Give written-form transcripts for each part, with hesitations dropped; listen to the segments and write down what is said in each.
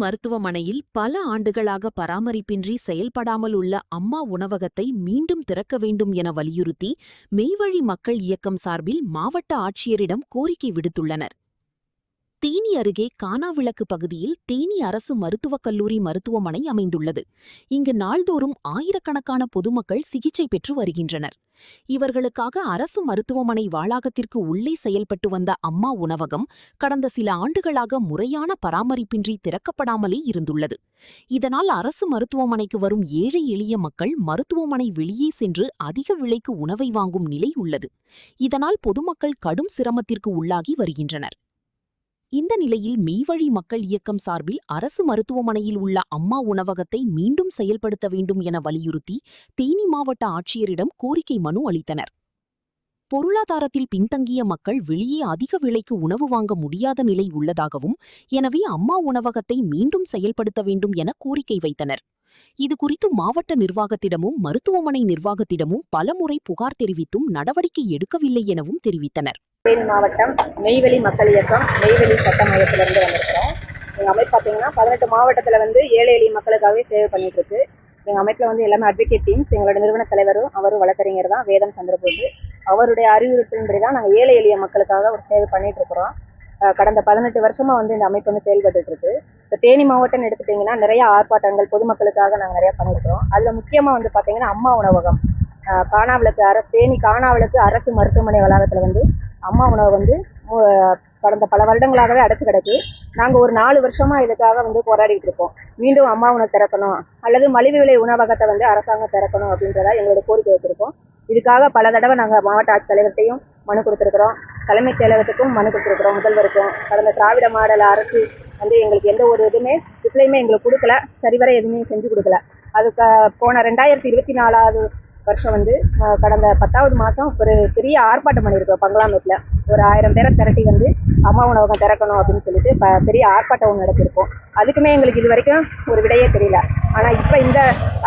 மருத்துவமனையில் பல ஆண்டுகளாக பராமரிப்பின்றி செயல்படாமல் உள்ள அம்மா உணவகத்தை மீண்டும் திறக்க வேண்டும் என வலியுறுத்தி மெய்வழி மக்கள் இயக்கம் சார்பில் மாவட்ட ஆட்சியரிடம் கோரிக்கை விடுத்துள்ளனர். தேனி அருகே கானாவிளக்கு பகுதியில் தேனி அரசு மருத்துவக் கல்லூரி மருத்துவமனை அமைந்துள்ளது. இங்கு நாள்தோறும் ஆயிரக்கணக்கான பொதுமக்கள் சிகிச்சை பெற்று வருகின்றனர். இவர்களுக்காக அரசு மருத்துவமனை வளாகத்திற்கு உள்ளே செயல்பட்டு வந்த அம்மா உணவகம் கடந்த சில ஆண்டுகளாக முறையான பராமரிப்பின்றி திறக்கப்படாமலே இருந்துள்ளது. இதனால் அரசு மருத்துவமனைக்கு வரும் ஏழை எளிய மக்கள் மருத்துவமனை வெளியே சென்று அதிக விலைக்கு உணவை வாங்கும் நிலை உள்ளது. இதனால் பொதுமக்கள் கடும் சிரமத்திற்கு உள்ளாகி வருகின்றனர். இந்த நிலையில் மெய்வழி மக்கள் இயக்கம் சார்பில் அரசு மருத்துவமனையில் உள்ள அம்மா உணவகத்தை மீண்டும் செயல்படுத்த வேண்டும் என வலியுறுத்தி தேனி மாவட்ட ஆட்சியரிடம் கோரிக்கை மனு அளித்தனர். பொருளாதாரத்தில் பின்தங்கிய மக்கள் வெளியே அதிக விலைக்கு உணவு வாங்க முடியாத நிலை உள்ளதாகவும், எனவே அம்மா உணவகத்தை மீண்டும் செயல்படுத்த வேண்டும் என கோரிக்கை வைத்தனர். இதுகுறித்து மாவட்ட நிர்வாகத்திடமும் மருத்துவமனை நிர்வாகத்திடமும் பலமுறை புகார் தெரிவித்தும் நடவடிக்கை எடுக்கவில்லை எனவும் தெரிவித்தனர். தேனி மாவட்டம் மெய்வழி மக்கள் இயக்கம் மெய்வழி சட்ட மையத்திலிருந்து வந்திருக்கிறோம். எங்கள் அமைப்பு பார்த்தீங்கன்னா 18 மாவட்டத்தில் ஏழை எளிய மக்களுக்காகவே சேவை பண்ணிட்டு இருக்கு. எங்கள் அமைப்பில் எல்லாமே அட்வொகேட் டீம்ஸ். எங்களோட நிறுவன தலைவரும் அவரும் வழக்கறிஞர் தான், வேதம் சந்திரபோஸ். அவருடைய அறிவுறுத்தலின்படி தான் நாங்கள் ஏழை எளிய மக்களுக்காக ஒரு சேவை பண்ணிட்டு இருக்கிறோம். கடந்த 18 வருஷமா இந்த அமைப்பு செயல்பட்டு இருக்கு. இப்போ தேனி மாவட்டம் எடுத்துட்டீங்கன்னா நிறைய ஆர்ப்பாட்டங்கள் பொதுமக்களுக்காக நாங்கள் நிறைய பண்ணியிருக்கிறோம். அதில் முக்கியமாக பார்த்தீங்கன்னா அம்மா உணவகம் கானாவிளக்கு தேனி கானாவிளக்கு அரசு மருத்துவமனை வளாகத்தில் அம்மா உணவு கடந்த பல வருடங்களாகவே அடைச்சு கிடக்கு. நாங்கள் ஒரு 4 வருஷமா இதுக்காக போராடிட்டு இருக்கோம். மீண்டும் அம்மா உணவு திறக்கணும் அல்லது மலிவு விலை உணவகத்தை அரசாங்கம் திறக்கணும் அப்படின்றதா எங்களோட கோரிக்கை வச்சிருக்கோம். இதுக்காக பல தடவை நாங்கள் மாவட்ட ஆட்சித்தலைவர்கிட்டையும் மனு கொடுத்துருக்குறோம், தலைமைச் செயலகத்துக்கும் மனு கொடுத்துருக்குறோம், முதல்வருக்கும். கடந்த திராவிட மாடல் அரசு எங்களுக்கு எந்த ஒரு இதுவுமே ரிப்ளையுமே எங்களுக்கு கொடுக்கல, சரிவர எதுவுமே செஞ்சு கொடுக்கல. அதுக்கு போன 2024 வருஷம் கடந்த 10வது மாதம் ஒரு பெரிய ஆர்ப்பாட்டம் பண்ணியிருக்கோம். பங்களாமேட்டில் ஒரு 1000 பேரை திரட்டி அம்மா உணவகம் திறக்கணும் அப்படின்னு சொல்லிட்டு பெரிய ஆர்ப்பாட்டம் ஒன்று நடத்திருக்கோம். அதுக்குமே எங்களுக்கு இது வரைக்கும் ஒரு விடையே தெரியல. ஆனால் இப்போ இந்த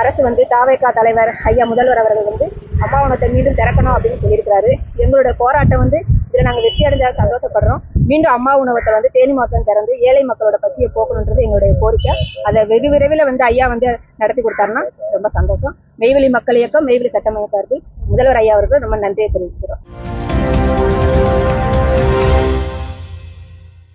அரசு தாவேகா தலைவர் ஐயா முதல்வர் அவர்கள் அம்மா உணவகத்தை மீண்டும் திறக்கணும் அப்படின்னு சொல்லியிருக்கிறாரு. எங்களோட போராட்டம் இதில் நாங்கள் வெற்றி அடைஞ்சால் சந்தோஷப்படுறோம். மீண்டும் அம்மா உணவகத்தை தேனி மாவட்டம் திறந்து ஏழை மக்களோட பசியை போக்கணுன்றது எங்களுடைய கோரிக்கை. அதை வெகு விரைவில் ஐயா நடத்தி கொடுத்தாருன்னா ரொம்ப சந்தோஷம். மெய்வழி மக்கள் இயக்கம் மெய்வழி சட்டமன்ற சார்பில் முதல்வர் ஐயா அவர்கள் ரொம்ப நன்றியை தெரிவிக்கிறோம்.